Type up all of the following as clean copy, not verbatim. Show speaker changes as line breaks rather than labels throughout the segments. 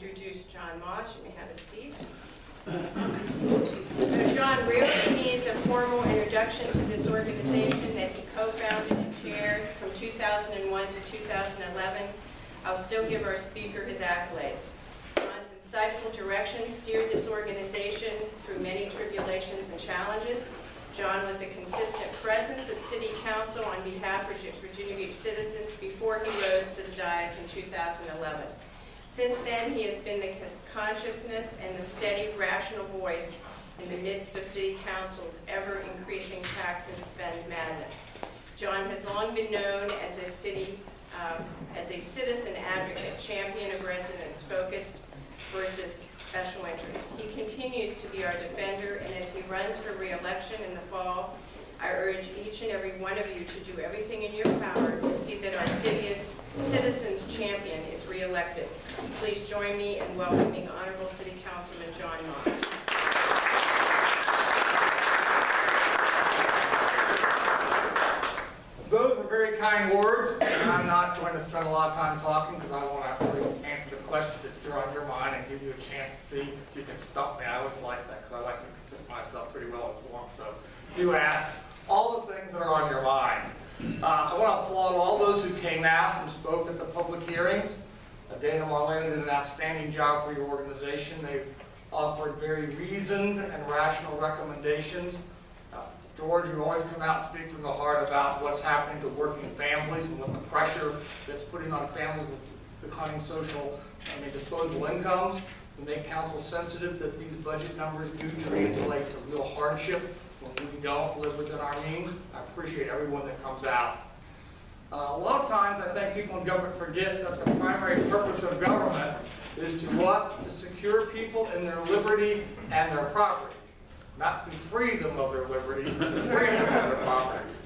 introduce John Moss. You may have a seat. John really needs a formal introduction to this organization that he co-founded and chaired from 2001 to 2011. I'll still give our speaker his accolades. John's insightful direction steered this organization through many tribulations and challenges. John was a consistent presence at City Council on behalf of Virginia Beach citizens before he rose to the dais in 2011. Since then, he has been the consciousness and the steady, rational voice in the midst of City Council's ever-increasing tax and spend madness. John has long been known as a citizen advocate, champion of residents, focused versus special interest. He continues to be our defender, and as he runs for re-election in the fall, I urge each and every one of you to do everything in your power to see that our city's citizens champion is re-elected. Please join me in welcoming Honorable City Councilman John Moss.
Those are very kind words, and I'm not going to spend a lot of time talking because I want to really answer the questions that are on your mind and give you a chance to see if you can stump me. I always like that because I like to consider myself pretty well informed. So do ask all the things that are on your mind. I want to applaud all those who came out and spoke at the public hearings. Dana and Marlena did an outstanding job for your organization. They've offered very reasoned and rational recommendations. George, you always come out and speak from the heart about what's happening to working families and what the pressure that's putting on families with declining disposable incomes, to make council sensitive that these budget numbers do translate to real hardship when we don't live within our means. I appreciate everyone that comes out. A lot of times I think people in government forget that the primary purpose of government is to what? To secure people in their liberty and their property. Not to free them of their liberties, but to free them of their properties.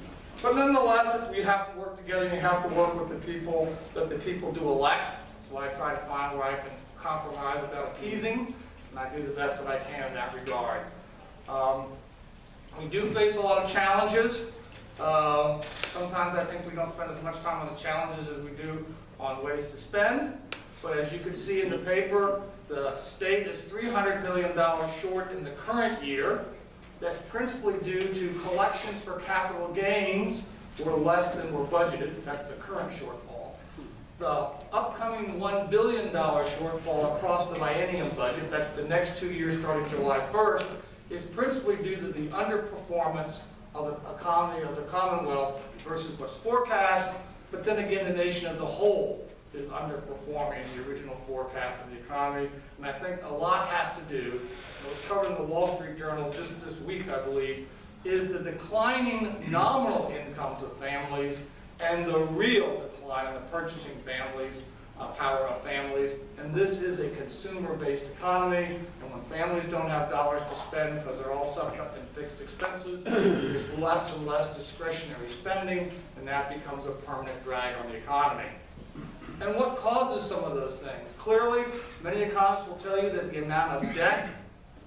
But nonetheless, you have to work together, and you have to work with the people that the people do elect. So I try to find where I can compromise without appeasing, and I do the best that I can in that regard. We do face a lot of challenges. Sometimes I think we don't spend as much time on the challenges as we do on ways to spend. But as you can see in the paper, the state is $300 million short in the current year. That's principally due to collections for capital gains were less than were budgeted. That's the current shortfall. The upcoming $1 billion shortfall across the biennium budget, that's the next 2 years starting July 1st, is principally due to the underperformance of the economy of the Commonwealth versus what's forecast, but then again the nation as a whole is underperforming the original forecast of the economy. And I think a lot has to do, it was covered in the Wall Street Journal just this week, I believe, is the declining nominal incomes of families and the real decline in the purchasing power of families. And this is a consumer-based economy, and when families don't have dollars to spend because they're all sucked up in fixed expenses, there's less and less discretionary spending, and that becomes a permanent drag on the economy. And what causes some of those things? Clearly, many economists will tell you that the amount of debt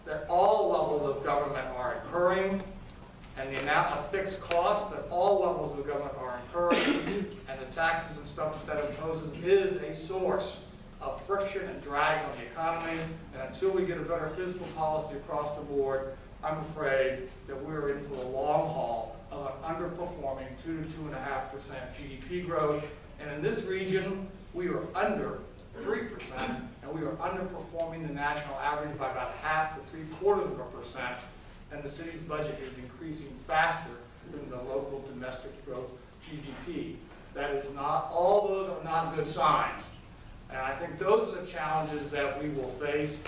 that all levels of government are incurring, and the amount of fixed costs that all levels of government are incurring, and the taxes and stuff that imposes is a source of friction and drag on the economy. And until we get a better fiscal policy across the board, I'm afraid that we're in for the long haul of an underperforming 2 to 2.5% GDP growth. And in this region, we are under 3%, and we are underperforming the national average by about 0.5 to 0.75%. And the city's budget is increasing faster than the local domestic growth GDP. That is not, all those are not good signs. And I think those are the challenges that we will face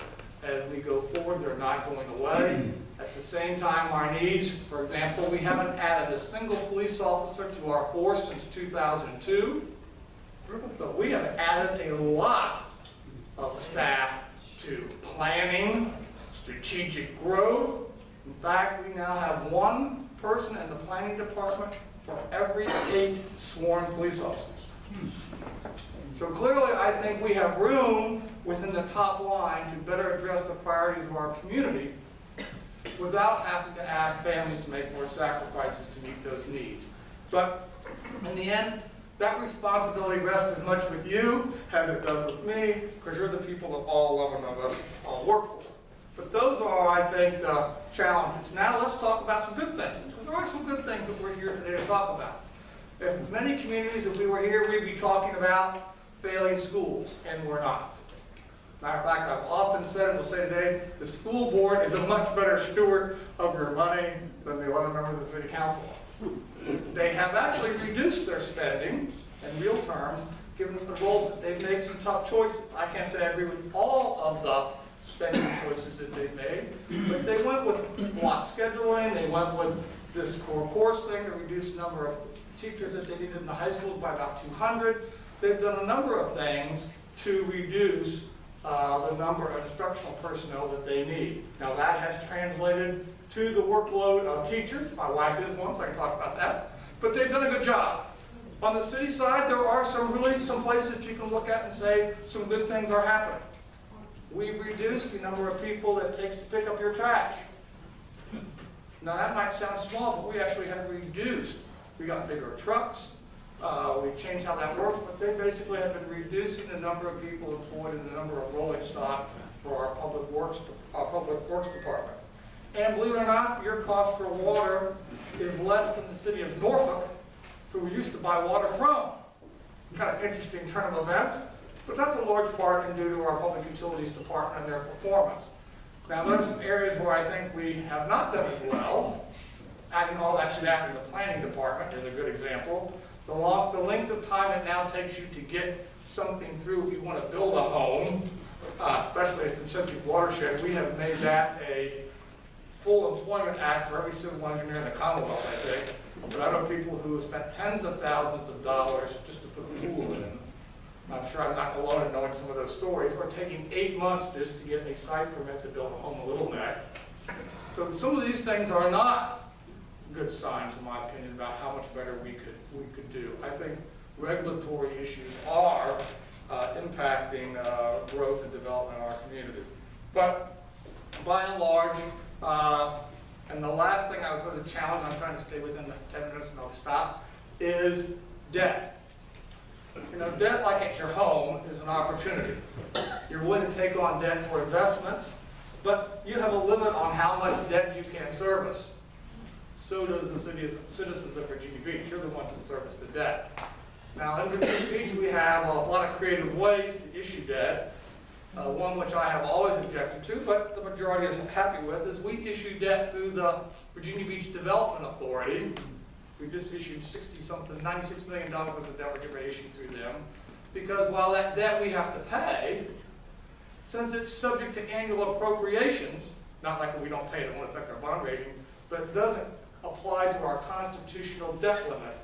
as we go forward. They're not going away. At the same time, our needs, for example, we haven't added a single police officer to our force since 2002. But we have added a lot of staff to planning, strategic growth. In fact, we now have one person in the planning department for every 8 sworn police officers. So clearly, I think we have room within the top line to better address the priorities of our community without having to ask families to make more sacrifices to meet those needs. But in the end, That responsibility rests as much with you as it does with me, because you're the people that all 11 of us all work for. But those are, I think, the challenges. Now let's talk about some good things, because there are some good things that we're here today to talk about. In many communities, if we were here, we'd be talking about failing schools, and we're not. Matter of fact, I've often said, and will say today, the school board is a much better steward of your money than the 11 members of the city council are. They have actually reduced their spending in real terms, given the role that they've made some tough choices. I can't say I agree with all of the spending choices that they've made, but they went with block scheduling, they went with this core course thing to reduce the number of teachers that they needed in the high schools by about 200. They've done a number of things to reduce the number of instructional personnel that they need. Now that has translated to the workload of teachers. My wife is one, so I can talk about that. But they've done a good job. On the city side, there are some places you can look at and say some good things are happening. We've reduced the number of people that it takes to pick up your trash. Now that might sound small, but we actually have reduced. We got bigger trucks. We've changed how that works, but they basically have been reducing the number of people employed and the number of rolling stock for our public works department. And believe it or not, your cost for water is less than the city of Norfolk, who we used to buy water from. Kind of interesting turn of events, but that's a large part and due to our public utilities department and their performance. Now there are some areas where I think we have not done as well. Adding all that staff in the planning department is a good example. The length of time it now takes you to get something through if you want to build a home, especially if it's in such a watershed, we have made that a full employment act for every civil engineer in the Commonwealth, I think. But I know people who have spent tens of thousands of dollars just to put a pool in. I'm sure I'm not alone in knowing some of those stories. We're taking 8 months just to get a site permit to build a home in Little Neck. So some of these things are not good signs, in my opinion, about how much better we could do. I think regulatory issues are impacting growth and development in our community. But by and large, and the last thing I would put as a challenge, I'm trying to stay within the 10 minutes and I'll stop, is debt. You know, debt like at your home is an opportunity. You're willing to take on debt for investments, but you have a limit on how much debt you can service. So does the citizens of Virginia Beach. You're the ones that service the debt. Now in Virginia Beach we have a lot of creative ways to issue debt. One which I have always objected to, but the majority is happy with, is we issue debt through the Virginia Beach Development Authority. We just issued $96 million worth of debt we're getting ready to issue through them. Because while that debt we have to pay, since it's subject to annual appropriations, not like if we don't pay it, it won't affect our bond rating, but it doesn't apply to our constitutional debt limit.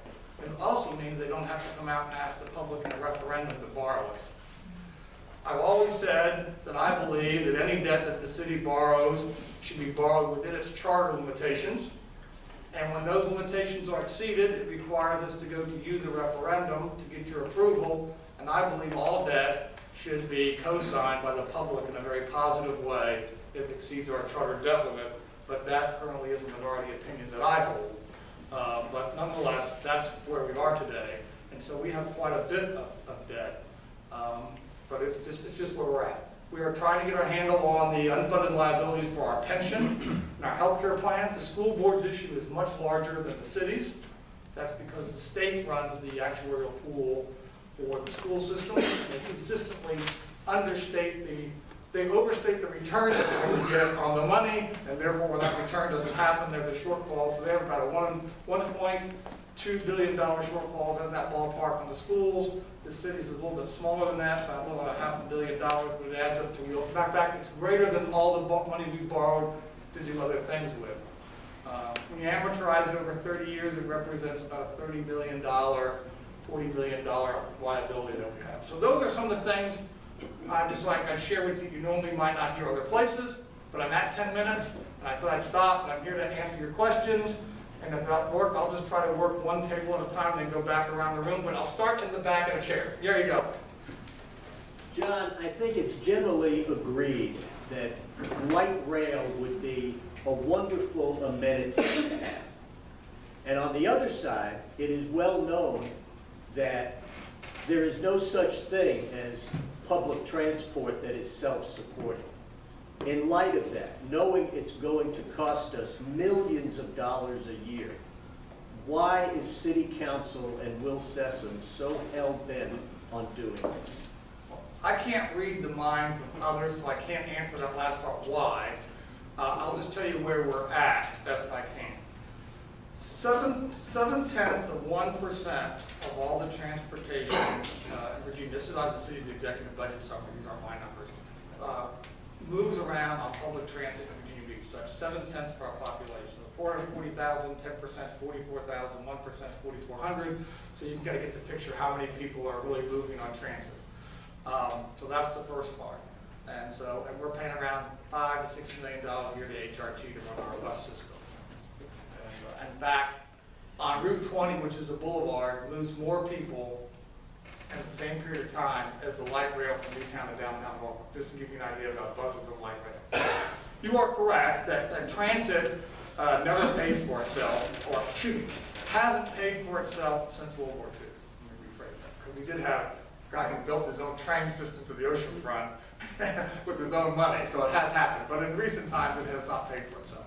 It also means they don't have to come out and ask the public in a referendum to borrow it. I've always said that I believe that any debt that the city borrows should be borrowed within its charter limitations. And when those limitations are exceeded, it requires us to go to you, the referendum, to get your approval. And I believe all debt should be co-signed by the public in a very positive way if it exceeds our charter debt limit. But that currently is a minority opinion that I hold. But nonetheless, that's where we are today. And so we have quite a bit of debt. But it's just where we're at. We are trying to get our handle on the unfunded liabilities for our pension and our health care plans. The school board's issue is much larger than the city's. That's because the state runs the actuarial pool for the school system. They consistently they overstate the return that they're going to get on the money, and therefore when that return doesn't happen, there's a shortfall. So they have about a $1.2 billion shortfall in that ballpark on the schools. The city's a little bit smaller than that, about more than $500 million, but it adds up to, in fact, it's greater than all the money we borrowed to do other things with. When you amortize it over 30 years, it represents about a $30 million, $40 million liability that we have. So those are some of the things I'd share with you. You normally might not hear other places, but I'm at 10 minutes, and I thought I'd stop, and I'm here to answer your questions. And if that works, I'll just try to work one table at a time, then go back around the room. But I'll start in the back of the chair. There you go.
John, I think it's generally agreed that light rail would be a wonderful amenity to have. And on the other side, it is well known that there is no such thing as public transport that is self-supporting. In light of that, knowing it's going to cost us millions of dollars a year, why is City Council and Will Sessom so hell-bent on doing this?
I can't read the minds of others, so I can't answer that last part, why. I'll just tell you where we're at, best I can. 0.7% of all the transportation in Virginia, this is on the city's executive budget summary, these aren't my numbers, moves around on public transit in Virginia Beach. So that's 7/10 of our population. 440,000, 10% is 44,000, 1% is 4,400. So you've got to get the picture how many people are really moving on transit. So that's the first part. And we're paying around $5 to $6 million a year to HRT to run our bus system. And, in fact, on Route 20, which is the boulevard, moves more people in the same period of time as the light rail from Newtown to downtown Norfolk, just to give you an idea about buses and light rail. You are correct that transit never pays for itself, or hasn't paid for itself since World War II. Let me rephrase that, because we did have a guy who built his own train system to the ocean front with his own money, so it has happened. But in recent times, it has not paid for itself.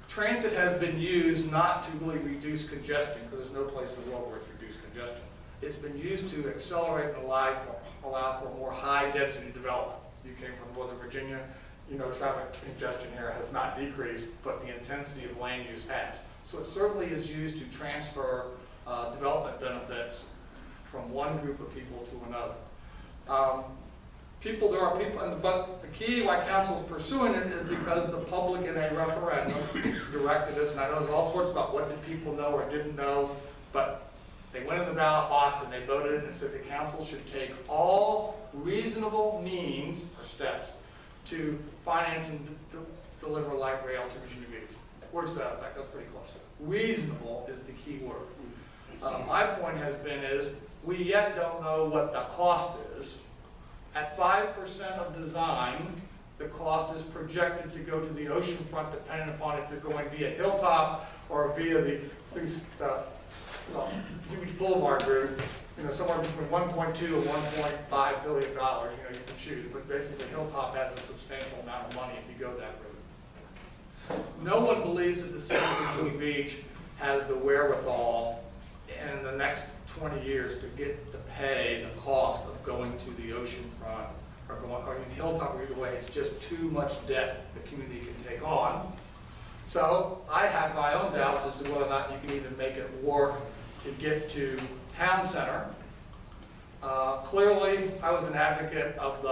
Transit has been used not to really reduce congestion, because there's no place in the world where it's reduced congestion. It's been used to accelerate and allow for more high-density development. You came from Northern Virginia, you know traffic congestion here has not decreased, but the intensity of land use has. So it certainly is used to transfer development benefits from one group of people to another. There are people, but the key why council is pursuing it is because the public in a referendum directed us, and I know there's all sorts about what did people know or didn't know, but they went in the ballot box and they voted and said the council should take all reasonable means or steps to finance and deliver light rail to Virginia Beach. Words to that effect, that's pretty close. Reasonable is the key word. My point has been we yet don't know what the cost is. At 5% of design, the cost is projected to go to the ocean front, depending upon if you're going via Hilltop or via the Beach Boulevard route. Somewhere between 1.2 and 1.5 billion dollars. You can choose, but basically Hilltop has a substantial amount of money if you go that route. No one believes that the city of Virginia Beach has the wherewithal in the next 20 years to pay the cost of going to the ocean front or Hilltop or either way. It's just too much debt the community can take on. So I have my own doubts as to whether or not you can even make it work to get to town center. Clearly, I was an advocate of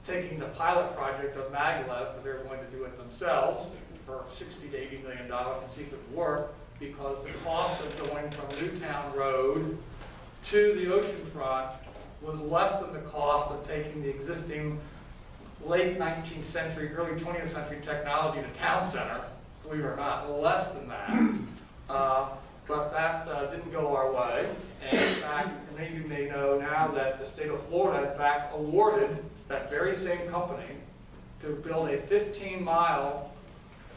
taking the pilot project of Maglev, because they were going to do it themselves for $60 to $80 million and see if it would work, because the cost of going from Newtown Road to the ocean front was less than the cost of taking the existing late 19th century, early 20th century technology to town center, believe it or not, less than that. But that didn't go our way. And in fact, many of you may know now that the state of Florida, in fact, awarded that very same company to build a 15-mile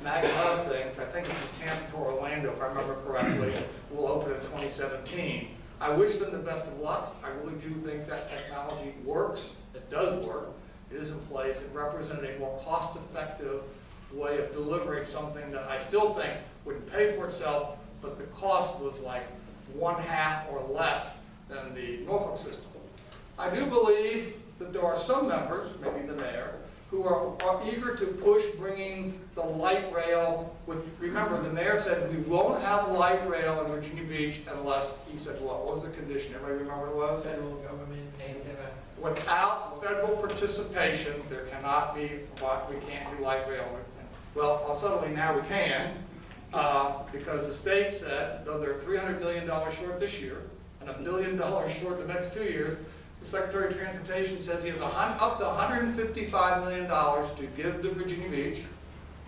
maglev thing, which I think is from Tampa to Orlando, if I remember correctly, will open in 2017. I wish them the best of luck. I really do think that technology works. It does work. It is in place. It represented a more cost-effective way of delivering something that I still think wouldn't pay for itself, but the cost was like 1/2 or less than the Norfolk system. I do believe that there are some members, maybe the mayor, who are eager to push bringing the light rail. Remember, the mayor said we won't have light rail in Virginia Beach unless, he said what was the condition? Everybody remember what it was?
Federal government paid
Without federal participation, there cannot be, we can't do light rail. Well, suddenly now we can, because the state said, though they're $300 million short this year, and $1 billion short the next 2 years, the Secretary of Transportation says he has up to $155 million to give to Virginia Beach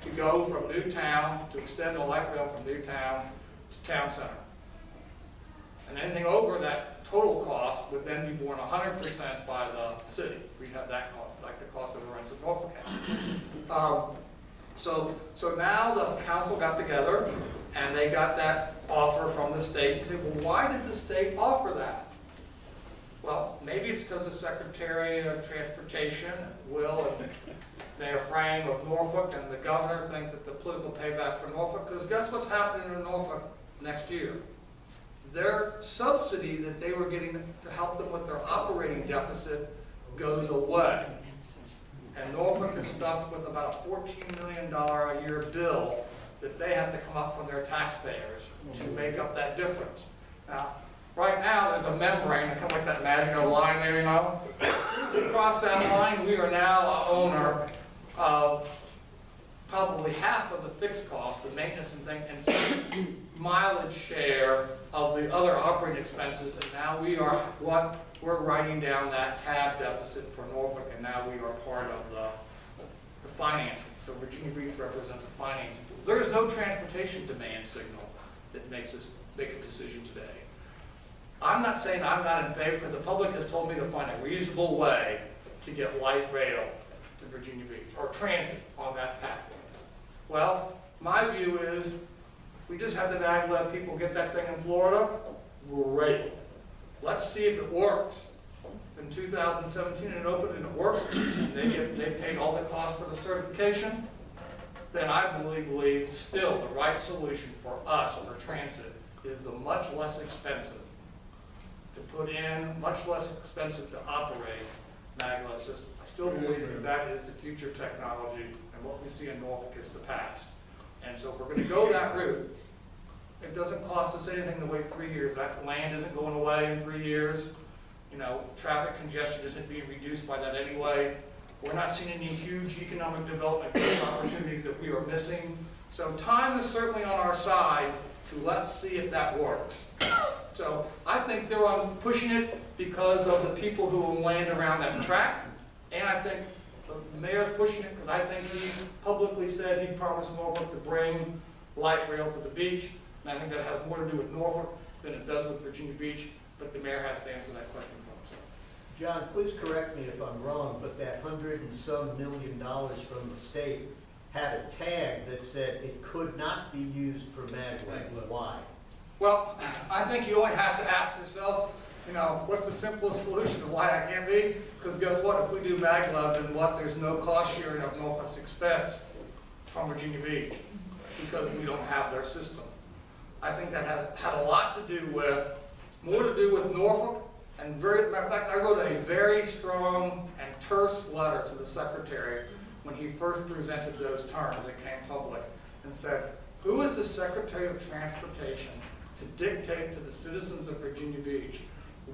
to go from Newtown, to extend the light rail from Newtown to Town Center. And anything over that total cost would then be borne 100% by the city. We'd have that cost, like the cost of, for instance, Norfolk County. So now the council got together and they got that offer from the state. You say, well, why did the state offer that? Well, maybe it's because the Secretary of Transportation, Will, and Mayor Frame of Norfolk and the governor think that the political payback for Norfolk, because guess what's happening in Norfolk next year? Their subsidy that they were getting to help them with their operating deficit goes away. And Norfolk is stuck with about a $14 million a year bill that they have to come up from their taxpayers to make up that difference. Now, right now, there's a membrane, kind of like that Maginot line there, you know? As soon as you cross that line, we are now an owner of probably half of the fixed cost, the maintenance and thing, and some mileage share of the other operating expenses, and now we're writing down that tab deficit for Norfolk, and now we are part of the financing. So Virginia Beach represents a financing tool. There is no transportation demand signal that makes us make a decision today. I'm not saying I'm not in favor, because the public has told me to find a reasonable way to get light rail to Virginia Beach, or transit on that pathway. Well, my view is, we just had the maglev people get that thing in Florida, great. Let's see if it works. In 2017 it opened and it works, and they paid all the costs for the certification, then I believe still the right solution for us for transit is the much less expensive to put in, much less expensive to operate maglev system. I still believe that that is the future technology, and what we see in Norfolk is the past. And so if we're going to go that route, it doesn't cost us anything to wait 3 years. That land isn't going away in 3 years. You know, traffic congestion isn't being reduced by that anyway. We're not seeing any huge economic development opportunities that we are missing. So time is certainly on our side to let's see if that works. So I think they're on pushing it because of the people who own land around that track, and I think the mayor's pushing it because I think he's publicly said he promised Norfolk to bring light rail to the beach, and I think that has more to do with Norfolk than it does with Virginia Beach, but the mayor has to answer that question for himself.
John, please correct me if I'm wrong, but that $100 and some million from the state had a tag that said it could not be used for maglev. Why?
Well, I think you only have to ask yourself, you know, what's the simplest solution to why I can't be? Because guess what? If we do maglev, then what? There's no cost sharing of Norfolk's expense from Virginia Beach because we don't have their system. I think that has had a lot to do with, more to do with Norfolk, and matter of fact, I wrote a very strong and terse letter to the Secretary when he first presented those terms that came public and said, who is the Secretary of Transportation to dictate to the citizens of Virginia Beach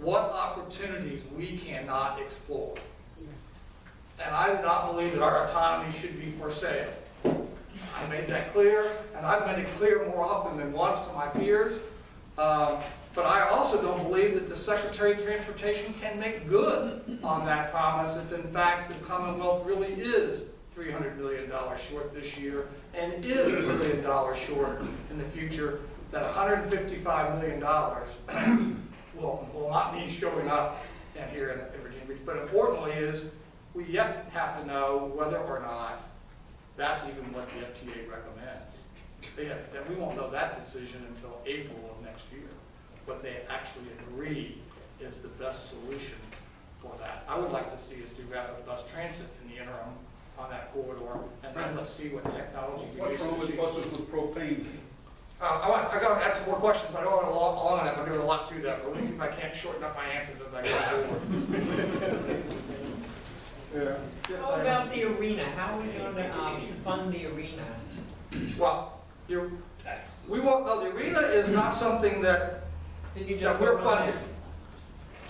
what opportunities we cannot explore? And I do not believe that our autonomy should be for sale. I made that clear, and I've made it clear more often than once to my peers. But I also don't believe that the Secretary of Transportation can make good on that promise if in fact the Commonwealth really is $300 million short this year and is $1 million short in the future. That $155 million will not be showing up here in Virginia Beach. But importantly is we yet have to know whether or not that's even what the FTA recommends. We won't know that decision until April of next year. What they actually agree is the best solution for that. I would like to see us do rapid bus transit in the interim on that corridor, and then let's see what technology we use.
What's wrong with buses with propane?
I got to ask some more questions, but I don't want to go on that, but there's a lot to that. But let me see if I can't shorten up my answers as I go forward.
Yeah.
How about the arena? How are we going to fund the arena?
Well, we won't know. The arena is not something that
Did you just
we're
vote on
funding.
it?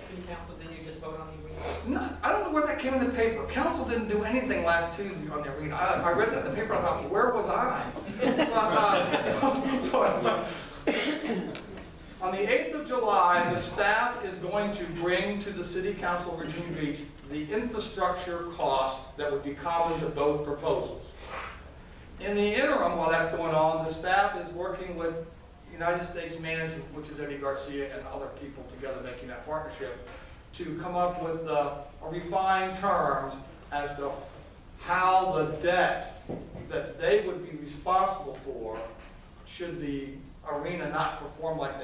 City council, didn't you just vote on the arena?
No, I don't know where that came in the paper. Council didn't do anything last Tuesday on the arena. I read that in the paper, I thought, well, where was I? On the 8th of July, the staff is going to bring to the City Council of Virginia Beach the infrastructure cost that would be common to both proposals. In the interim, while that's going on, the staff is working with United States Management, which is Eddie Garcia and other people together making that partnership, to come up with refined terms as to how the debt that they would be responsible for should the arena not perform like they